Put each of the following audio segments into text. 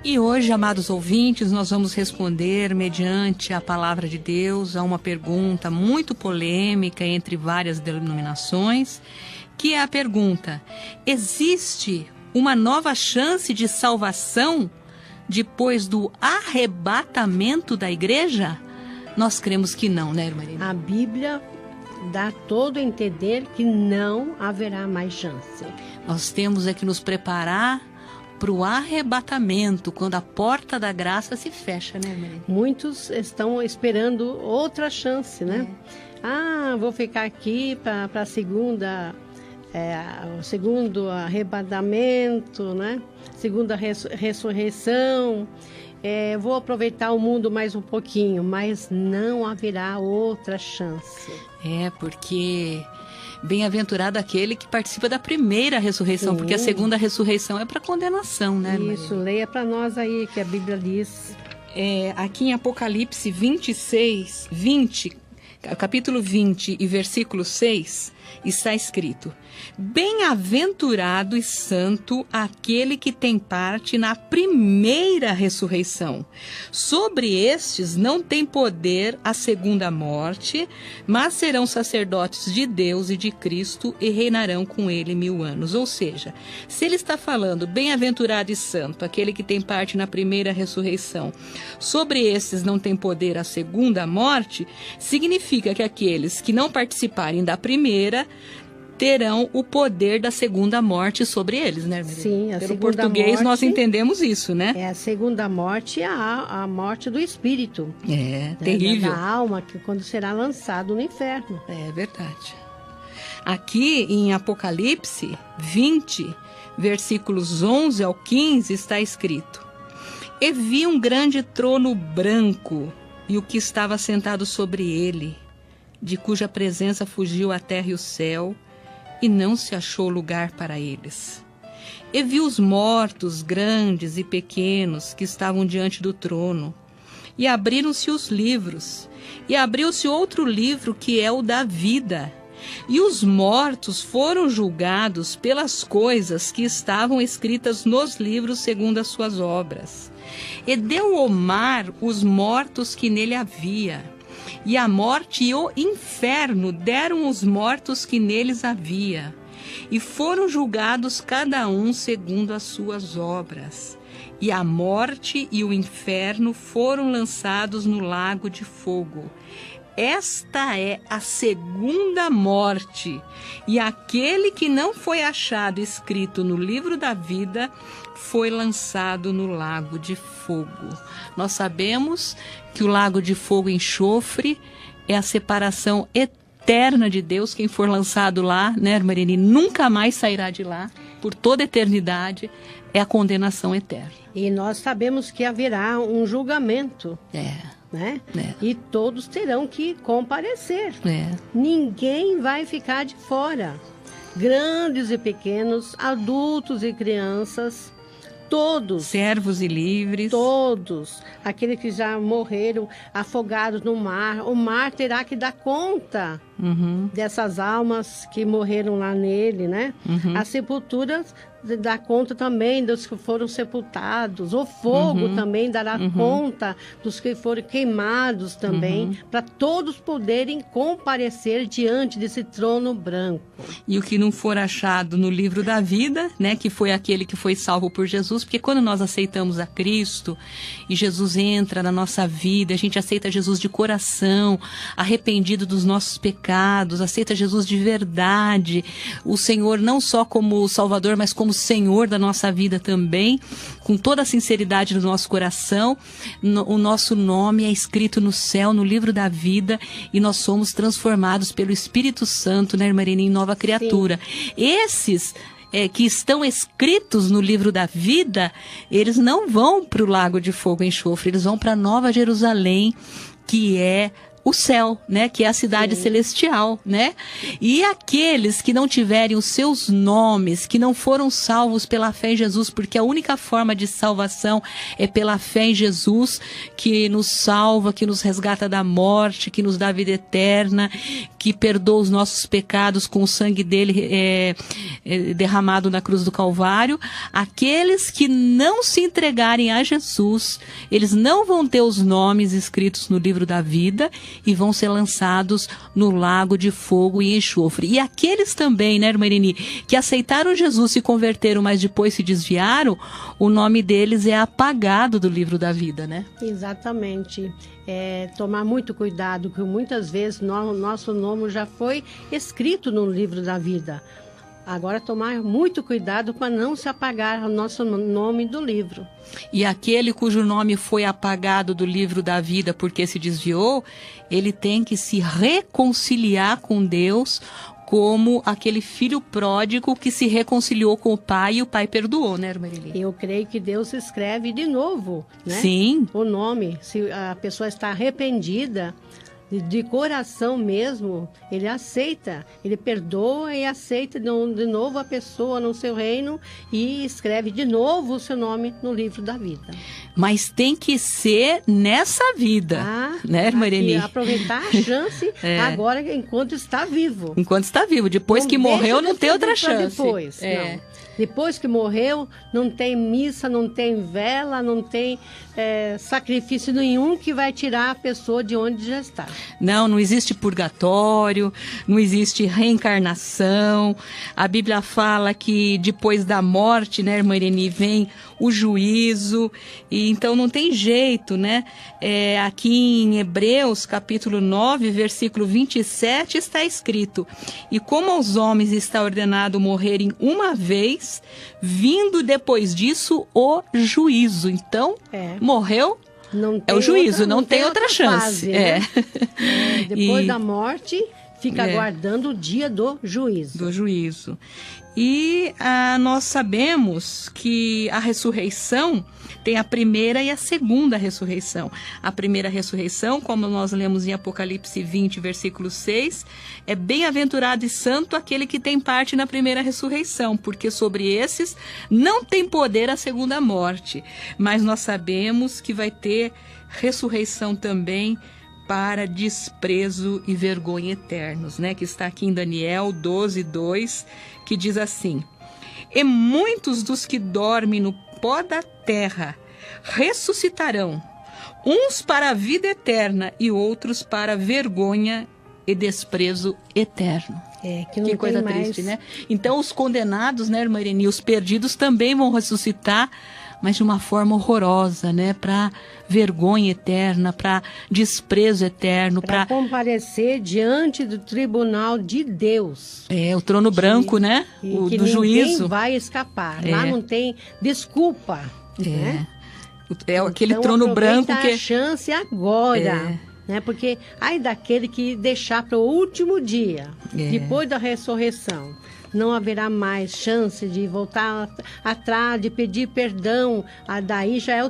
E hoje, amados ouvintes, nós vamos responder, mediante a palavra de Deus, a uma pergunta muito polêmica entre várias denominações, que é a pergunta: existe uma nova chance de salvação depois do arrebatamento da igreja? Nós cremos que não, né, irmã Irene? A Bíblia dá todo a entender que não haverá mais chance. Nós temos que nos preparar para o arrebatamento, quando a porta da graça se fecha, né, irmã Irene? Muitos estão esperando outra chance, né? Vou ficar aqui para a segunda... o segundo arrebatamento, né? Segunda ressurreição. Vou aproveitar o mundo mais um pouquinho, mas não haverá outra chance. Porque bem-aventurado aquele que participa da primeira ressurreição, porque a segunda ressurreição é para condenação, né? Isso, leia para nós aí que a Bíblia diz. Aqui em Apocalipse 20, capítulo 20 e versículo 6, está escrito: bem-aventurado e santo aquele que tem parte na primeira ressurreição. Sobre estes não tem poder a segunda morte, mas serão sacerdotes de Deus e de Cristo e reinarão com ele 1000 anos. Ou seja, se ele está falando bem-aventurado e santo, aquele que tem parte na primeira ressurreição, sobre estes não tem poder a segunda morte, significa que aqueles que não participarem da primeira terão o poder da segunda morte sobre eles, né, irmã? Sim, a Pelo segunda português morte, nós entendemos isso, né? A segunda morte é a morte do espírito. Terrível. Da alma, que quando será lançado no inferno. É verdade. Aqui em Apocalipse 20, versículos 11 ao 15, está escrito: e vi um grande trono branco e o que estava sentado sobre ele, de cuja presença fugiu a terra e o céu, e não se achou lugar para eles. E vi os mortos, grandes e pequenos, que estavam diante do trono. E abriram-se os livros. E abriu-se outro livro, que é o da vida. E os mortos foram julgados pelas coisas que estavam escritas nos livros segundo as suas obras. E deu o mar os mortos que nele havia. E a morte e o inferno deram os mortos que neles havia, e foram julgados cada um segundo as suas obras. E a morte e o inferno foram lançados no lago de fogo. Esta é a segunda morte, e aquele que não foi achado escrito no livro da vida foi lançado no lago de fogo. Nós sabemos que o lago de fogo e enxofre é a separação eterna de Deus. Quem for lançado lá, né, irmã Irene, nunca mais sairá de lá, por toda a eternidade, é a condenação eterna. E nós sabemos que haverá um julgamento. Né? E todos terão que comparecer. Ninguém vai ficar de fora. Grandes e pequenos, adultos e crianças, todos. Servos e livres. Todos. Aqueles que já morreram afogados no mar. O mar terá que dar conta dessas almas que morreram lá nele, né? As sepulturas dá conta também dos que foram sepultados. O fogo também dará conta dos que foram queimados também, para todos poderem comparecer diante desse trono branco. E o que não for achado no livro da vida, né, que foi aquele que foi salvo por Jesus, porque quando nós aceitamos a Cristo e Jesus entra na nossa vida, a gente aceita Jesus de coração, arrependido dos nossos pecados, aceita Jesus de verdade, o Senhor não só como Salvador, mas como Senhor da nossa vida também, com toda a sinceridade do nosso coração, o nosso nome é escrito no céu, no livro da vida, e nós somos transformados pelo Espírito Santo, né, irmã Irene, em nova criatura. Sim. Esses que estão escritos no livro da vida, eles não vão para o lago de fogo e enxofre, eles vão para a Nova Jerusalém, que é o céu, né? Que é a cidade celestial, né? E aqueles que não tiverem os seus nomes, que não foram salvos pela fé em Jesus, porque a única forma de salvação é pela fé em Jesus, que nos salva, que nos resgata da morte, que nos dá vida eterna, que perdoa os nossos pecados com o sangue dele derramado na cruz do Calvário. Aqueles que não se entregarem a Jesus, eles não vão ter os nomes escritos no livro da vida e vão ser lançados no lago de fogo e enxofre. E aqueles também, né, irmã Irene, que aceitaram Jesus, se converteram, mas depois se desviaram, o nome deles é apagado do livro da vida, né? Exatamente. Tomar muito cuidado, que muitas vezes nosso nome já foi escrito no livro da vida. Agora, tomar muito cuidado para não se apagar o nosso nome do livro. E aquele cujo nome foi apagado do livro da vida porque se desviou, ele tem que se reconciliar com Deus, como aquele filho pródigo que se reconciliou com o pai e o pai perdoou, né, irmã Eli? Eu creio que Deus escreve de novo, né? Sim. O nome, se a pessoa está arrependida, de coração mesmo, ele aceita, ele perdoa e aceita de novo a pessoa no seu reino e escreve de novo o seu nome no livro da vida. Mas tem que ser nessa vida, né, irmã Irene? Aproveitar a chance agora, enquanto está vivo. Enquanto está vivo, depois que morreu não tem outra chance. Depois, não. Depois que morreu, não tem missa, não tem vela, não tem sacrifício nenhum que vai tirar a pessoa de onde já está. Não existe purgatório, não existe reencarnação. A Bíblia fala que depois da morte, né, irmã Irene, vem o juízo. E então não tem jeito, né? Aqui em Hebreus, capítulo 9, versículo 27, está escrito: e como aos homens está ordenado morrerem uma vez, vindo depois disso o juízo. Então, morreu, é o juízo, não tem outra chance. Fase, né? Depois da morte, fica aguardando o dia do juízo. Do juízo. E nós sabemos que a ressurreição tem a primeira e a segunda ressurreição. A primeira ressurreição, como nós lemos em Apocalipse 20, versículo 6, é bem-aventurado e santo aquele que tem parte na primeira ressurreição, porque sobre esses não tem poder a segunda morte. Mas nós sabemos que vai ter ressurreição também para desprezo e vergonha eternos, né? Que está aqui em Daniel 12, 2, que diz assim: e muitos dos que dormem no pó da terra ressuscitarão, uns para a vida eterna e outros para vergonha e desprezo eterno. Que coisa triste, né? Então os condenados, né, irmã Irene, os perdidos também vão ressuscitar, mas de uma forma horrorosa, né? Para vergonha eterna, para desprezo eterno, para comparecer diante do tribunal de Deus. O trono branco, né? Do juízo. Ninguém vai escapar. Lá não tem desculpa. Né? Aquele então, trono branco que a chance agora. Né? Porque ai daquele que deixar para o último dia, depois da ressurreição, não haverá mais chance de voltar atrás, de pedir perdão. Daí já é o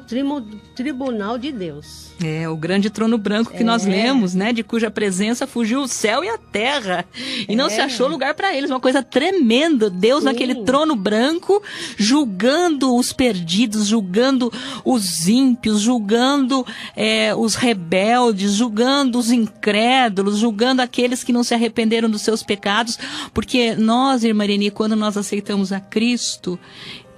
tribunal de Deus. O grande trono branco que nós lemos, né? De cuja presença fugiu o céu e a terra. E não se achou lugar para eles. Uma coisa tremenda. Deus naquele trono branco, julgando os perdidos, julgando os ímpios, julgando os rebeldes, julgando os incrédulos, julgando aqueles que não se arrependeram dos seus pecados. Porque nós, irmã Irene, quando nós aceitamos a Cristo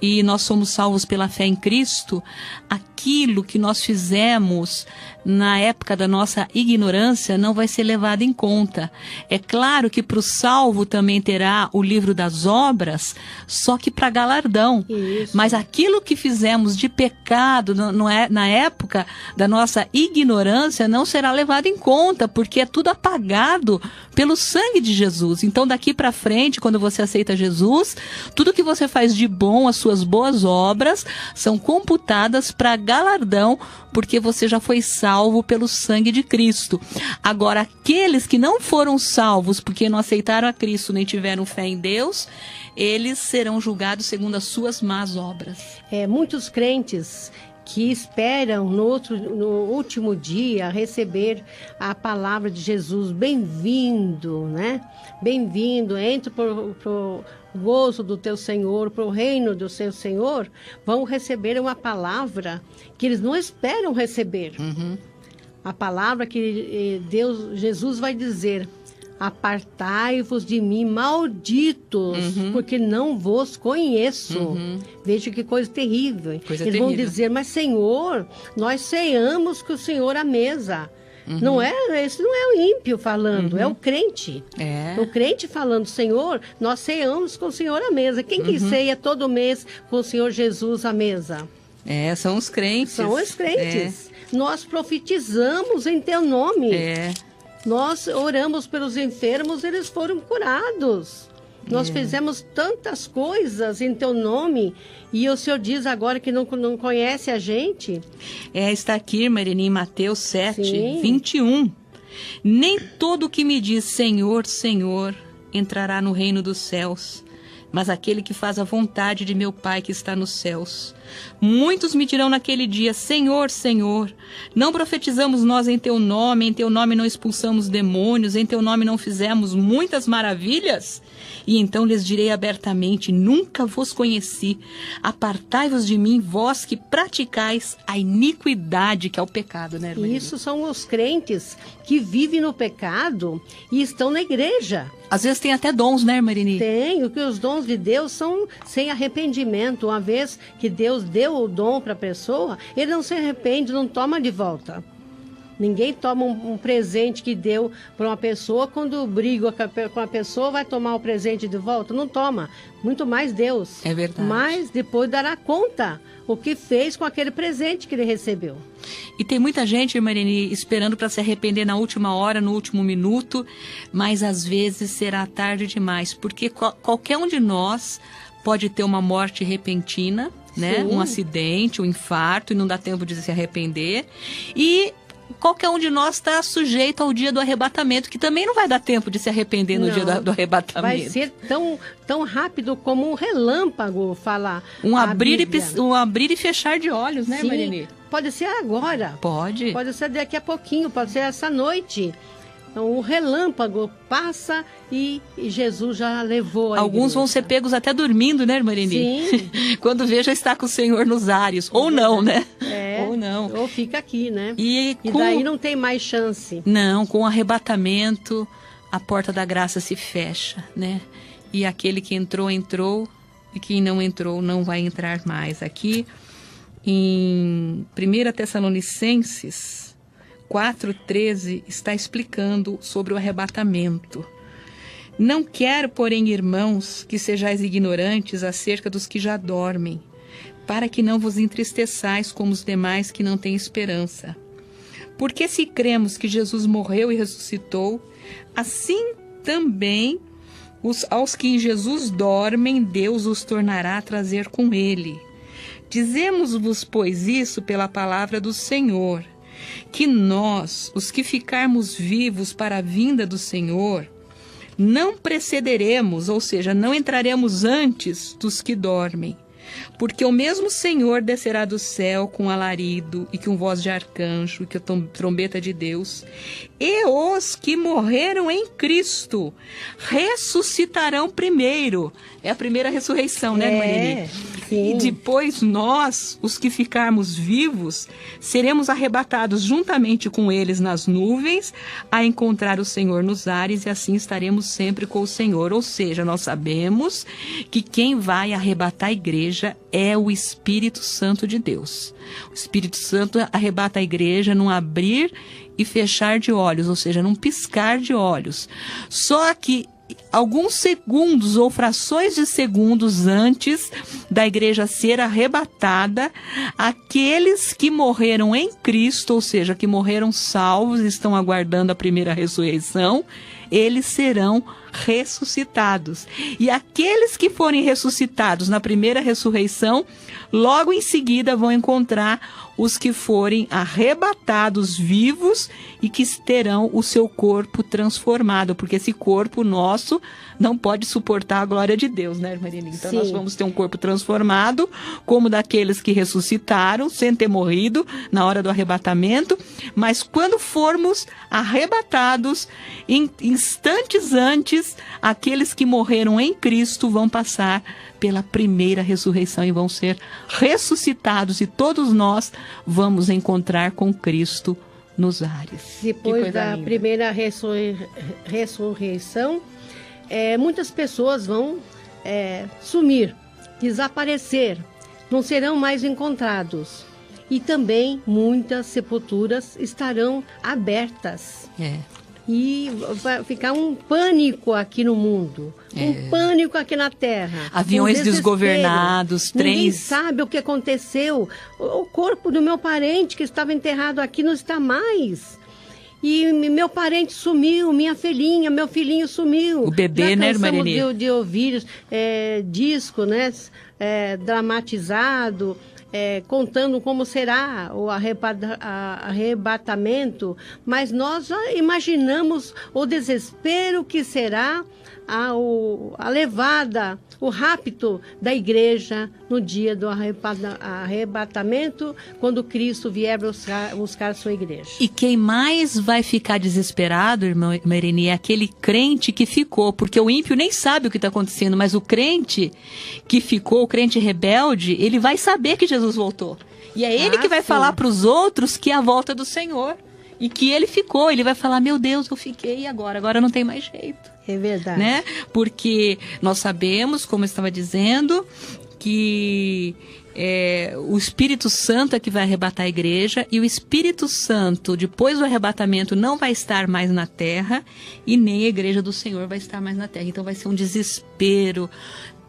e nós somos salvos pela fé em Cristo, aquilo que nós fizemos na época da nossa ignorância não vai ser levado em conta. É claro que para o salvo também terá o livro das obras, só que para galardão. Isso. Mas aquilo que fizemos de pecado na época da nossa ignorância não será levado em conta, porque é tudo apagado pelo sangue de Jesus. Então daqui para frente, quando você aceita Jesus, tudo que você faz de bom, as suas boas obras, são computadas para galardão, porque você já foi salvo pelo sangue de Cristo. Agora, aqueles que não foram salvos porque não aceitaram a Cristo nem tiveram fé em Deus, eles serão julgados segundo as suas más obras. Muitos crentes que esperam no último dia receber a palavra de Jesus. Bem-vindo, né? Bem-vindo, entre pro gozo do teu Senhor, pro reino do seu Senhor, vão receber uma palavra que eles não esperam receber. A palavra que Jesus vai dizer: apartai-vos de mim, malditos, porque não vos conheço. Veja que coisa terrível. Eles vão dizer: mas Senhor, nós ceamos com o Senhor à mesa. Não é, esse não é o ímpio falando, é o crente. O crente falando: Senhor, nós ceamos com o Senhor à mesa. Quem que ceia todo mês com o Senhor Jesus à mesa? São os crentes. São os crentes. Nós profetizamos em teu nome. Nós oramos pelos enfermos, eles foram curados. Nós fizemos tantas coisas em teu nome, e o Senhor diz agora que não conhece a gente. Está aqui, Marini, em Mateus 7, 21. Nem todo que me diz Senhor, Senhor, entrará no reino dos céus, mas aquele que faz a vontade de meu Pai que está nos céus. Muitos me dirão naquele dia: Senhor, Senhor, não profetizamos nós em teu nome não expulsamos demônios, em teu nome não fizemos muitas maravilhas? E então lhes direi abertamente: nunca vos conheci. Apartai-vos de mim, vós que praticais a iniquidade, que é o pecado, né, irmã? Isso são os crentes que vivem no pecado e estão na igreja. Às vezes tem até dons, né, Marini? Tem, que os dons de Deus são sem arrependimento. Uma vez que Deus deu o dom para a pessoa, ele não se arrepende, não toma de volta. Ninguém toma um presente que deu para uma pessoa, quando briga com a pessoa, vai tomar o presente de volta? Não toma. Muito mais Deus. É verdade. Mas depois dará conta o que fez com aquele presente que ele recebeu. E tem muita gente, Marini, esperando para se arrepender na última hora, no último minuto, mas às vezes será tarde demais, porque qualquer um de nós pode ter uma morte repentina, né? Um acidente, um infarto, e não dá tempo de se arrepender. E qualquer um de nós está sujeito ao dia do arrebatamento, que também não vai dar tempo de se arrepender no dia do arrebatamento. Vai ser tão rápido como um relâmpago, falar um abrir e fechar de olhos, né, Marini? Pode ser agora. Pode. Pode ser daqui a pouquinho, pode ser essa noite. Então, o relâmpago passa e Jesus já levou a Alguns igreja. Vão ser pegos até dormindo, né, Marini? Sim. Quando veja está com o Senhor nos ares. Ou não, né? Ou não. Ou fica aqui, né? E daí não tem mais chance. Não, com o arrebatamento, a porta da graça se fecha, né? E aquele que entrou, entrou. E quem não entrou, não vai entrar mais. Aqui, em 1 Tessalonicenses 4,13, está explicando sobre o arrebatamento. Não quero, porém, irmãos, que sejais ignorantes acerca dos que já dormem, para que não vos entristeçais como os demais que não têm esperança. Porque se cremos que Jesus morreu e ressuscitou, assim também aos que em Jesus dormem, Deus os tornará a trazer com ele. Dizemos-vos, pois, isso pela palavra do Senhor, que nós, os que ficarmos vivos para a vinda do Senhor, não precederemos, ou seja, não entraremos antes dos que dormem. Porque o mesmo Senhor descerá do céu com alarido e com voz de arcanjo, e com trombeta de Deus, e os que morreram em Cristo ressuscitarão primeiro. É a primeira ressurreição, né, Marini? Sim. E depois nós, os que ficarmos vivos, seremos arrebatados juntamente com eles nas nuvens, a encontrar o Senhor nos ares, e assim estaremos sempre com o Senhor. Ou seja, nós sabemos que quem vai arrebatar a igreja é o Espírito Santo de Deus. O Espírito Santo arrebata a igreja num abrir e fechar de olhos, ou seja, num piscar de olhos. Só que alguns segundos ou frações de segundos antes da igreja ser arrebatada, aqueles que morreram em Cristo, ou seja, que morreram salvos, estão aguardando a primeira ressurreição, eles serão ressuscitados. E aqueles que forem ressuscitados na primeira ressurreição, logo em seguida vão encontrar os que forem arrebatados vivos e que terão o seu corpo transformado, porque esse corpo nosso não pode suportar a glória de Deus, né, Marilene? Então, nós vamos ter um corpo transformado, como daqueles que ressuscitaram, sem ter morrido na hora do arrebatamento, mas quando formos arrebatados, instantes antes, aqueles que morreram em Cristo vão passar pela primeira ressurreição e vão ser ressuscitados, e todos nós vamos encontrar com Cristo nos ares. Depois da primeira ressurreição, muitas pessoas vão sumir, desaparecer, não serão mais encontrados. E também muitas sepulturas estarão abertas. E vai ficar um pânico aqui no mundo, um pânico aqui na Terra. Aviões desgovernados, trens... Ninguém sabe o que aconteceu. O corpo do meu parente que estava enterrado aqui não está mais. E meu parente sumiu, minha filhinha, meu filhinho sumiu. O bebê, né, Marilene? De ouvir disco, né, dramatizado, contando como será o arrebatamento, mas nós já imaginamos o desespero que será a levada, o rapto da igreja no dia do arrebatamento, quando Cristo vier buscar a sua igreja. E quem mais vai ficar desesperado, irmã Marilene, é aquele crente que ficou, porque o ímpio nem sabe o que está acontecendo, mas o crente que ficou, o crente rebelde, ele vai saber que Jesus voltou. E é ele que vai falar para os outros que é a volta do Senhor. E que ele ficou, ele vai falar, meu Deus, eu fiquei, e agora não tem mais jeito. É verdade. Né? Porque nós sabemos, como eu estava dizendo, que o Espírito Santo é que vai arrebatar a igreja, e o Espírito Santo, depois do arrebatamento, não vai estar mais na terra, e nem a igreja do Senhor vai estar mais na terra. Então vai ser um desespero,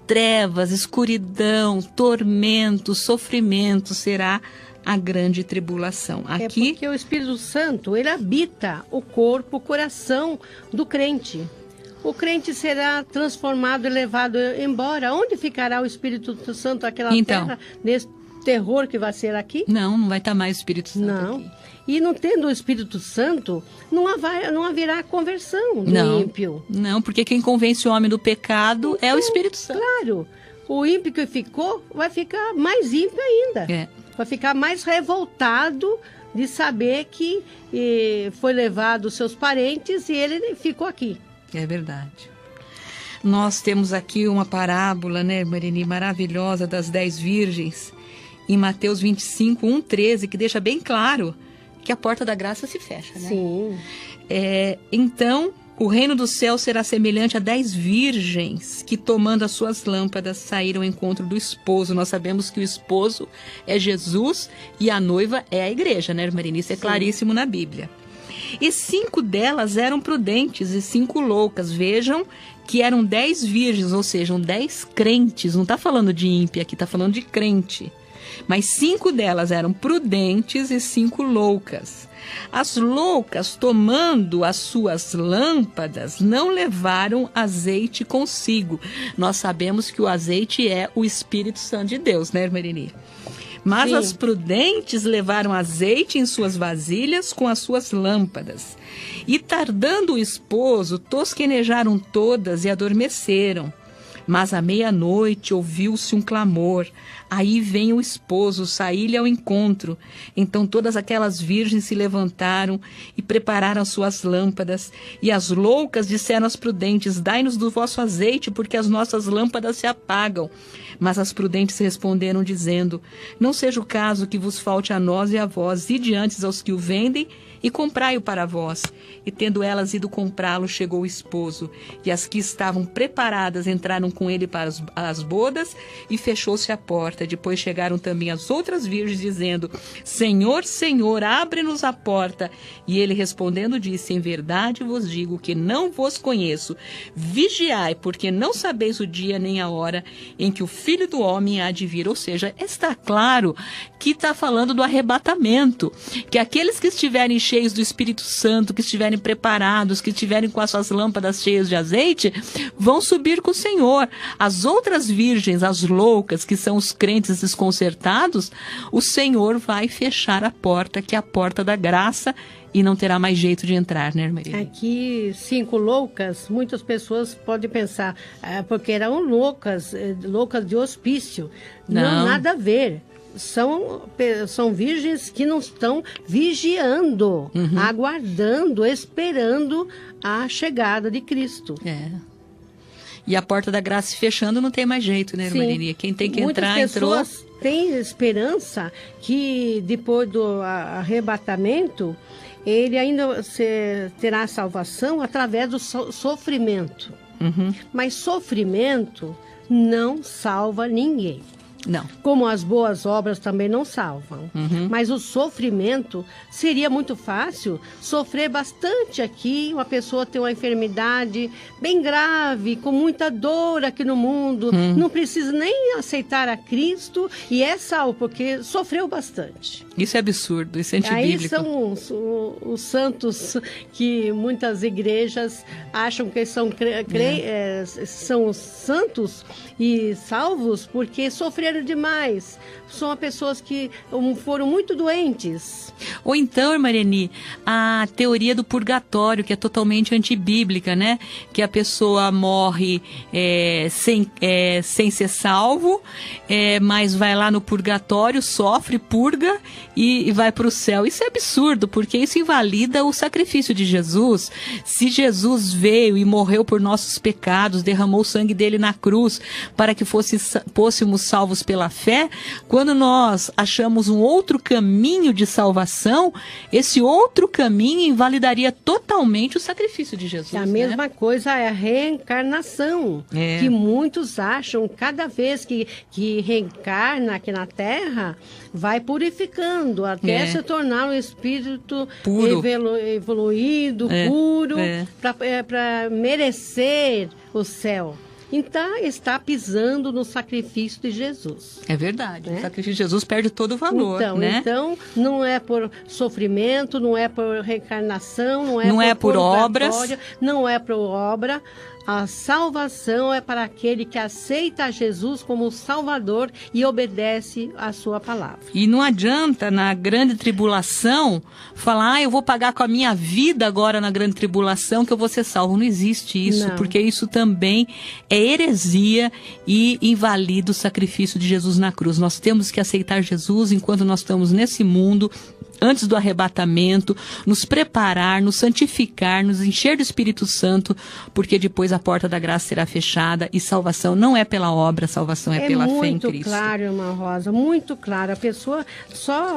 trevas, escuridão, tormento, sofrimento, será a grande tribulação. Aqui, porque o Espírito Santo, ele habita o corpo, o coração do crente. O crente será transformado e levado embora. Onde ficará o Espírito Santo naquela terra, nesse terror que vai ser aqui? Não vai estar mais o Espírito Santo aqui. E não tendo o Espírito Santo, não haverá conversão do ímpio. Não, porque quem convence o homem do pecado é o Espírito Santo. Claro, o ímpio que ficou vai ficar mais ímpio ainda. Vai ficar mais revoltado de saber que foi levado os seus parentes e ele ficou aqui. É verdade. Nós temos aqui uma parábola, né, Marilene, maravilhosa das 10 virgens, em Mateus 25, 1:13, que deixa bem claro que a porta da graça se fecha, né? Sim. Então, o reino do céu será semelhante a 10 virgens que, tomando as suas lâmpadas, saíram ao encontro do esposo. Nós sabemos que o esposo é Jesus e a noiva é a igreja, né, Marilene? Isso é claríssimo na Bíblia. E 5 delas eram prudentes e 5 loucas. Vejam que eram 10 virgens, ou seja, 10 crentes. Não está falando de ímpia aqui, está falando de crente. Mas 5 delas eram prudentes e 5 loucas. As loucas, tomando as suas lâmpadas, não levaram azeite consigo. Nós sabemos que o azeite é o Espírito Santo de Deus, né, Marilene? Mas as prudentes levaram azeite em suas vasilhas com as suas lâmpadas. E tardando o esposo, tosquenejaram todas e adormeceram. Mas à meia-noite ouviu-se um clamor. Aí vem o esposo, saí-lhe ao encontro. Então todas aquelas virgens se levantaram e prepararam suas lâmpadas. E as loucas disseram às prudentes, dai-nos do vosso azeite, porque as nossas lâmpadas se apagam. Mas as prudentes responderam, dizendo, não seja o caso que vos falte a nós e a vós, ide antes aos que o vendem, e comprai-o para vós. E tendo elas ido comprá-lo, chegou o esposo. E as que estavam preparadas entraram com ele para as bodas, e fechou-se a porta. Depois chegaram também as outras virgens, dizendo: Senhor, Senhor, abre-nos a porta. E ele respondendo disse: Em verdade vos digo que não vos conheço. Vigiai, porque não sabeis o dia nem a hora em que o Filho do Homem há de vir. Ou seja, está claro que está falando do arrebatamento, que aqueles que estiverem cheios do Espírito Santo, que estiverem preparados, que estiverem com as suas lâmpadas cheias de azeite, vão subir com o Senhor. As outras virgens, as loucas, que são os crentes desconcertados, o Senhor vai fechar a porta, que é a porta da graça, e não terá mais jeito de entrar, né, irmã? Aqui, 5 loucas, muitas pessoas podem pensar, porque eram loucas de hospício. Não, nada a ver. São virgens que não estão vigiando, aguardando, esperando a chegada de Cristo. E a porta da graça se fechando, não tem mais jeito, né, irmã Lenia? Quem tem que entrar, entrou. Muitas pessoas têm esperança que depois do arrebatamento, ele ainda terá salvação através do sofrimento. Mas sofrimento não salva ninguém. Não. Como as boas obras também não salvam. Mas o sofrimento seria muito fácil sofrer bastante aqui, uma pessoa ter uma enfermidade bem grave, com muita dor aqui no mundo, não precisa nem aceitar a Cristo e é salvo, porque sofreu bastante. Isso é absurdo, isso é antibíblico. Aí são os santos que muitas igrejas acham que são santos e salvos porque sofreram demais. São pessoas que foram muito doentes. Ou então, irmã Leni, a teoria do purgatório, que é totalmente antibíblica, né? Que a pessoa morre sem ser salvo, mas vai lá no purgatório, sofre, purga e vai para o céu. Isso é absurdo, porque isso invalida o sacrifício de Jesus. Se Jesus veio e morreu por nossos pecados, derramou o sangue dele na cruz para que fôssemos salvos pela fé, quando nós achamos um outro caminho de salvação, esse outro caminho invalidaria totalmente o sacrifício de Jesus. A mesma coisa é a reencarnação, que muitos acham, cada vez que reencarna aqui na Terra, vai purificando até se tornar um espírito puro, evoluído, puro, para merecer o céu. Então, está pisando no sacrifício de Jesus. É verdade. O sacrifício de Jesus perde todo o valor, né? Então, não é por sofrimento, não é por reencarnação, não é por obras. Não é por obra. A salvação é para aquele que aceita Jesus como Salvador e obedece à sua palavra. E não adianta, na grande tribulação, falar, eu vou pagar com a minha vida agora na grande tribulação que eu vou ser salvo. Não existe isso, porque isso também é heresia e invalida o sacrifício de Jesus na cruz. Nós temos que aceitar Jesus enquanto nós estamos nesse mundo, antes do arrebatamento, nos preparar, nos santificar, nos encher do Espírito Santo, porque depois a porta da graça será fechada e salvação não é pela obra, salvação é pela fé em Cristo. É muito claro, irmã Rosa, muito claro. A pessoa só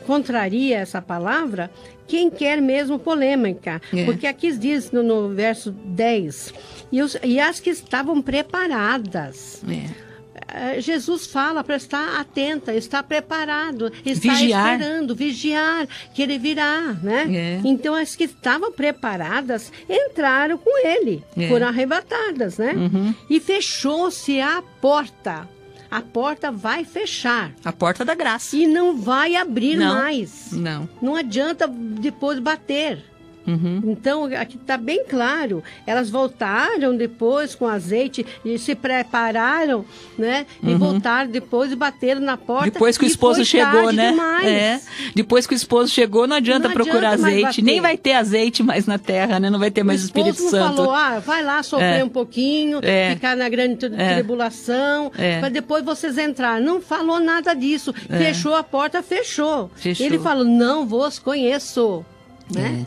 contraria essa palavra quem quer mesmo polêmica, porque aqui diz no verso 10, e as que estavam preparadas. Jesus fala para estar atenta, estar preparado, estar esperando, vigiar, que ele virá, né? Então, as que estavam preparadas entraram com ele, foram arrebatadas, né? E fechou-se a porta. A porta vai fechar. A porta da graça. E não vai abrir mais. Não. Não adianta depois bater. Então, aqui está bem claro. Elas voltaram depois com azeite e se prepararam, né? E voltaram depois e bateram na porta. Depois que o esposo chegou, né? Depois que o esposo chegou, não adianta procurar azeite. Nem vai ter azeite mais na terra, né? Não vai ter mais o Espírito Santo. O esposo não falou, vai lá sofrer um pouquinho, ficar na grande tribulação, para depois vocês entrarem. Não falou nada disso. Fechou a porta, fechou. Ele falou, não vos conheço, né?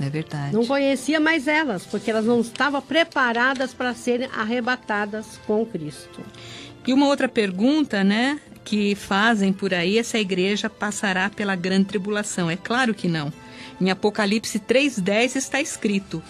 É verdade. Não conhecia mais elas, porque elas não estavam preparadas para serem arrebatadas com Cristo. E uma outra pergunta, né, que fazem por aí, essa igreja passará pela grande tribulação. É claro que não. Em Apocalipse 3:10 está escrito: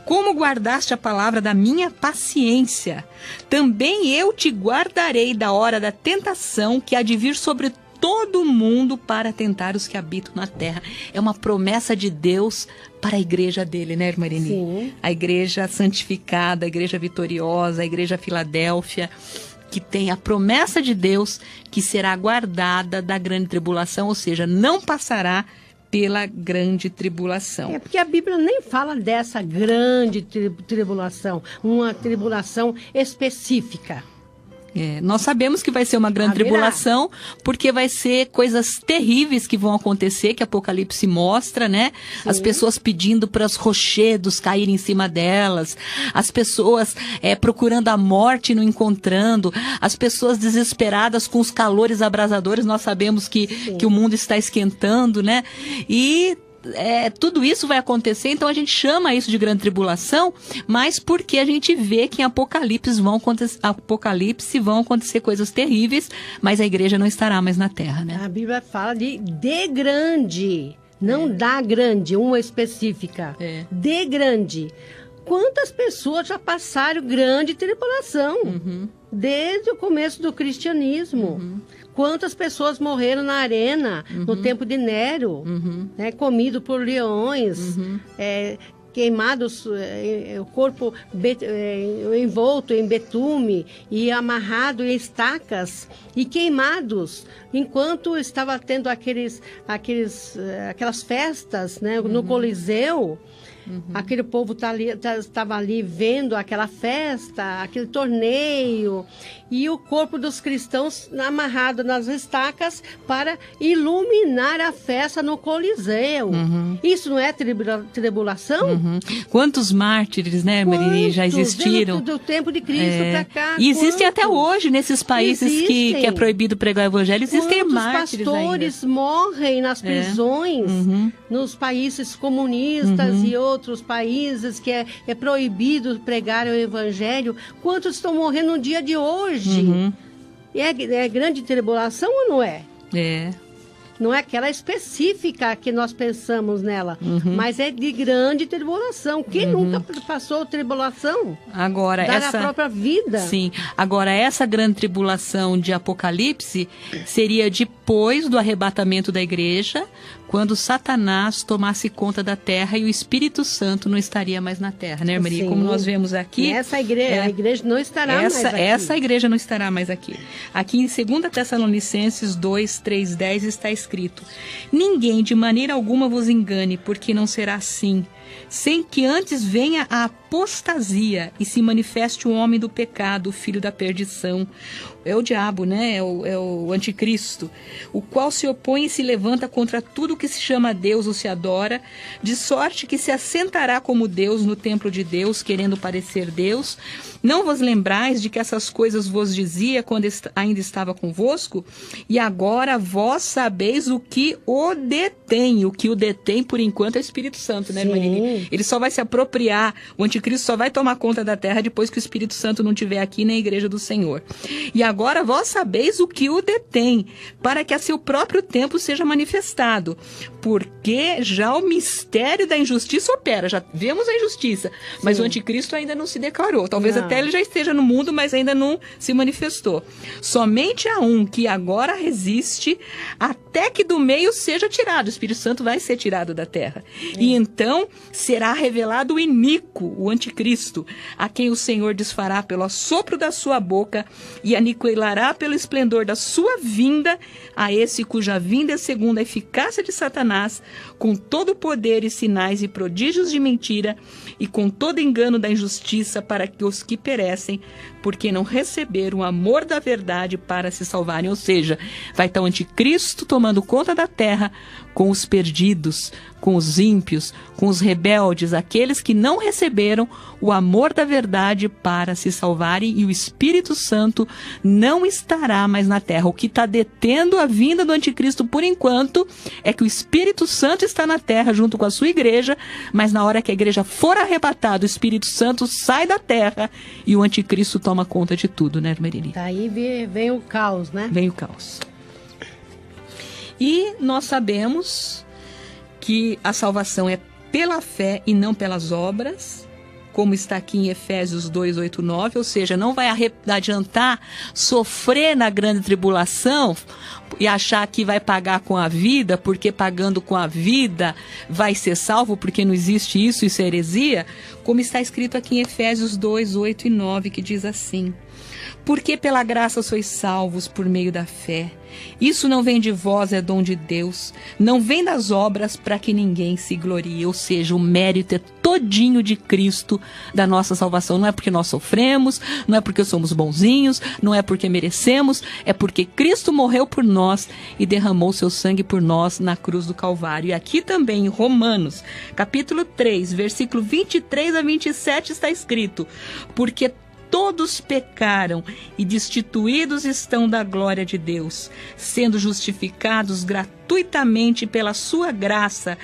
como guardaste a palavra da minha paciência, também eu te guardarei da hora da tentação que há de vir sobre todo mundo para tentar os que habitam na terra. É uma promessa de Deus para a igreja dele, né, irmã Irene? Sim. A igreja santificada, a igreja vitoriosa, a igreja Filadélfia, que tem a promessa de Deus que será guardada da grande tribulação, ou seja, não passará pela grande tribulação. É porque a Bíblia nem fala dessa grande tribulação, uma tribulação específica. Nós sabemos que vai ser uma grande tribulação, porque vai ser coisas terríveis que vão acontecer, que Apocalipse mostra, né? Sim. As pessoas pedindo para os rochedos caírem em cima delas, as pessoas procurando a morte e não encontrando, as pessoas desesperadas com os calores abrasadores. Nós sabemos que o mundo está esquentando, né? E tudo isso vai acontecer, então a gente chama isso de grande tribulação, mas porque a gente vê que em Apocalipse vão acontecer coisas terríveis, mas a igreja não estará mais na terra, né? A Bíblia fala de grande, não da grande, uma específica. De grande. Quantas pessoas já passaram grande tribulação? Uhum. Desde o começo do cristianismo. Uhum. Quantas pessoas morreram na arena, no tempo de Nero, né, comido por leões, queimados, o corpo envolto em betume e amarrado em estacas e queimados, enquanto estava tendo aquelas festas, né, no Coliseu. Aquele povo estava ali vendo aquela festa, aquele torneio, e o corpo dos cristãos amarrado nas estacas para iluminar a festa no Coliseu. Isso não é tribulação? Quantos mártires, né, Marini, já existiram? Do tempo de Cristo para cá. E existem até hoje nesses países que é proibido pregar o evangelho, existem mártires pastores ainda. Morrem nas prisões, nos países comunistas e outros países que é proibido pregar o evangelho. Quantos estão morrendo no dia de hoje? É grande tribulação ou não é? Não é aquela específica que nós pensamos nela, mas é de grande tribulação. Quem nunca passou tribulação? Agora, dar a própria vida. Sim. Agora, essa grande tribulação de Apocalipse seria depois do arrebatamento da igreja, quando Satanás tomasse conta da terra e o Espírito Santo não estaria mais na terra, né, Maria? Como nós vemos aqui... A igreja não estará mais aqui. Essa igreja não estará mais aqui. Aqui em 2 Tessalonicenses 2, 3, 10 está escrito: ninguém de maneira alguma vos engane, porque não será assim, sem que antes venha a apostasia e se manifeste o homem do pecado, o filho da perdição. É o diabo, né? É o anticristo, o qual se opõe e se levanta contra tudo que se chama Deus ou se adora, de sorte que se assentará como Deus no templo de Deus, querendo parecer Deus. Não vos lembrais de que essas coisas vos dizia quando ainda estava convosco? E agora vós sabeis o que o detém. O que o detém, por enquanto, é o Espírito Santo, né, Maria? Ele só vai se apropriar, o anticristo só vai tomar conta da terra depois que o Espírito Santo não estiver aqui na igreja do Senhor. E agora vós sabeis o que o detém, para que a seu próprio tempo seja manifestado. Porque já o mistério da injustiça opera. Já vemos a injustiça, mas o anticristo ainda não se declarou. Talvez até ele já esteja no mundo, mas ainda não se manifestou. Somente há um que agora resiste até que do meio seja tirado. O Espírito Santo vai ser tirado da terra. E então será revelado o iníquo, o anticristo, a quem o Senhor desfará pelo assopro da sua boca e aniquilará pelo esplendor da sua vinda a esse cuja vinda é segundo a eficácia de Satanás, com todo o poder e sinais e prodígios de mentira e com todo engano da injustiça, para que os que perecem, porque não receberam o amor da verdade para se salvarem. Ou seja, vai estar o anticristo tomando conta da terra com os perdidos, com os ímpios, com os rebeldes, aqueles que não receberam o amor da verdade para se salvarem, e o Espírito Santo não estará mais na terra. O que está detendo a vinda do anticristo por enquanto é que o Espírito Santo está na terra junto com a sua igreja, mas na hora que a igreja for arrebatada, o Espírito Santo sai da terra e o anticristo toma conta de tudo, né, Marini? Daí vem o caos, né? Vem o caos. E nós sabemos que a salvação é pela fé e não pelas obras, como está aqui em Efésios 2, 8, 9, ou seja, não vai adiantar sofrer na grande tribulação e achar que vai pagar com a vida, porque pagando com a vida vai ser salvo, porque não existe isso é heresia, como está escrito aqui em Efésios 2, 8 e 9, que diz assim: porque pela graça sois salvos por meio da fé. Isso não vem de vós, é dom de Deus. Não vem das obras para que ninguém se glorie. Ou seja, o mérito é todinho de Cristo da nossa salvação. Não é porque nós sofremos, não é porque somos bonzinhos, não é porque merecemos, é porque Cristo morreu por nós e derramou seu sangue por nós na cruz do Calvário. E aqui também em Romanos, capítulo 3, versículo 23 a 27 está escrito: porque todos pecaram e destituídos estão da glória de Deus, sendo justificados gratuitamente pela sua graça,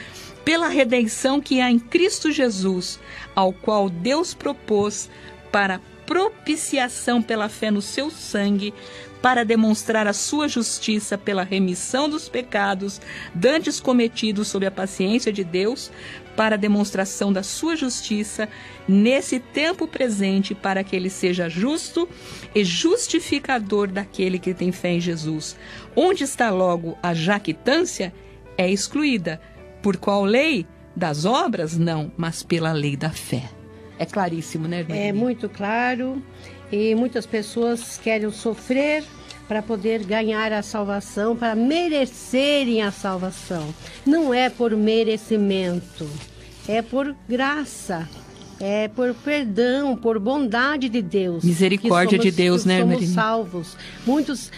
pela redenção que há em Cristo Jesus, ao qual Deus propôs para propiciação pela fé no seu sangue, para demonstrar a sua justiça pela remissão dos pecados dantes cometidos sob a paciência de Deus, para a demonstração da sua justiça nesse tempo presente, para que ele seja justo e justificador daquele que tem fé em Jesus. Onde está logo a jactância? É excluída. Por qual lei? Das obras? Não, mas pela lei da fé. É claríssimo, né, irmã? É muito claro, e muitas pessoas querem sofrer para poder ganhar a salvação, para merecerem a salvação. Não é por merecimento, é por graça, é por perdão, por bondade de Deus. Misericórdia de Deus, né, somos salvos. Muitos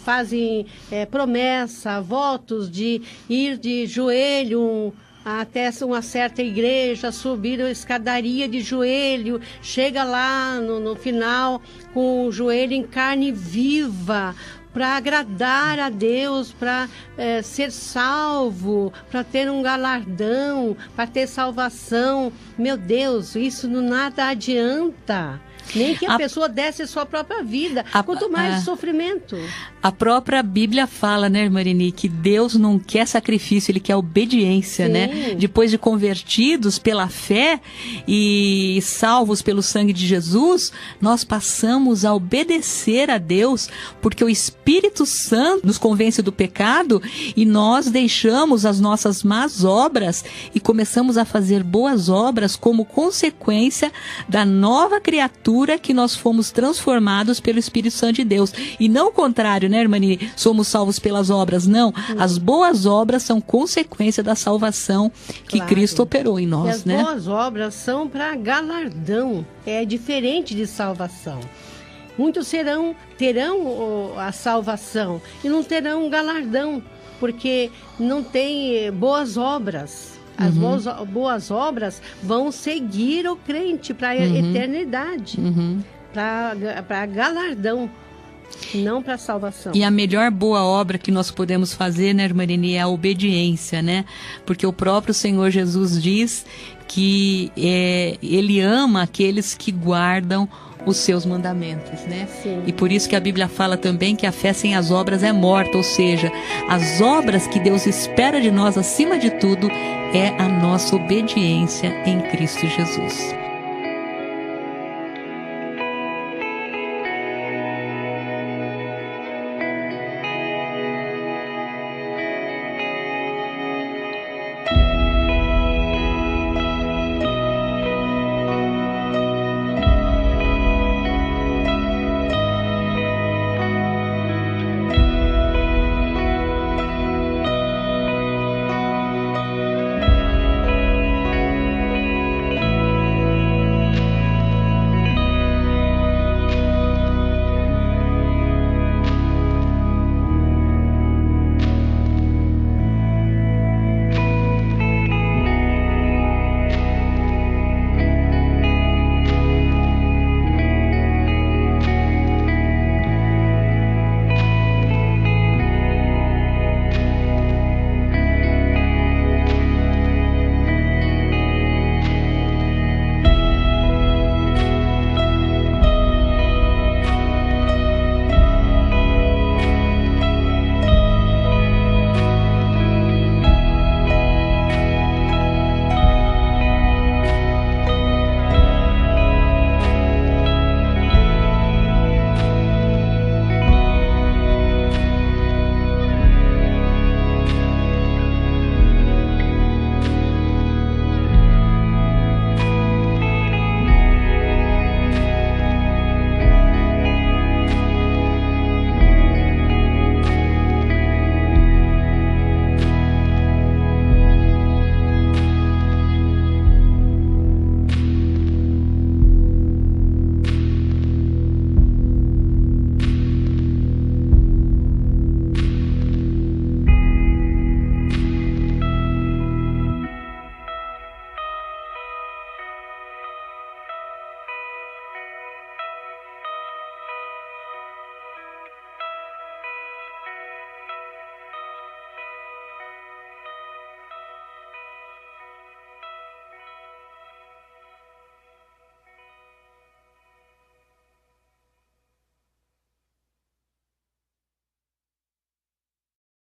fazem promessa, votos de ir de joelho até uma certa igreja, subir a escadaria de joelho, chega lá no final com o joelho em carne viva, para agradar a Deus, para ser salvo, para ter um galardão, para ter salvação. Meu Deus, isso nada adianta. Nem que a pessoa desse a sua própria vida, quanto mais sofrimento. A própria Bíblia fala, né, irmã Irene, que Deus não quer sacrifício, Ele quer obediência, né? Depois de convertidos pela fé e salvos pelo sangue de Jesus, nós passamos a obedecer a Deus, porque o Espírito Santo nos convence do pecado e nós deixamos as nossas más obras e começamos a fazer boas obras como consequência da nova criatura que nós fomos transformados pelo Espírito Santo de Deus. E não o contrário, né, irmã Nini? Somos salvos pelas obras. Não. As boas obras são consequência da salvação que Cristo operou em nós, né? As boas obras são para galardão. É diferente de salvação. Muitos terão a salvação e não terão galardão, porque não tem boas obras. As boas obras vão seguir o crente para a eternidade, para galardão, não para salvação. E a melhor boa obra que nós podemos fazer, né, irmã Irene, é a obediência, né? Porque o próprio Senhor Jesus diz que Ele ama aqueles que guardam os seus mandamentos, né? Sim. E por isso que a Bíblia fala também que a fé sem as obras é morta, ou seja, as obras que Deus espera de nós acima de tudo é a nossa obediência em Cristo Jesus.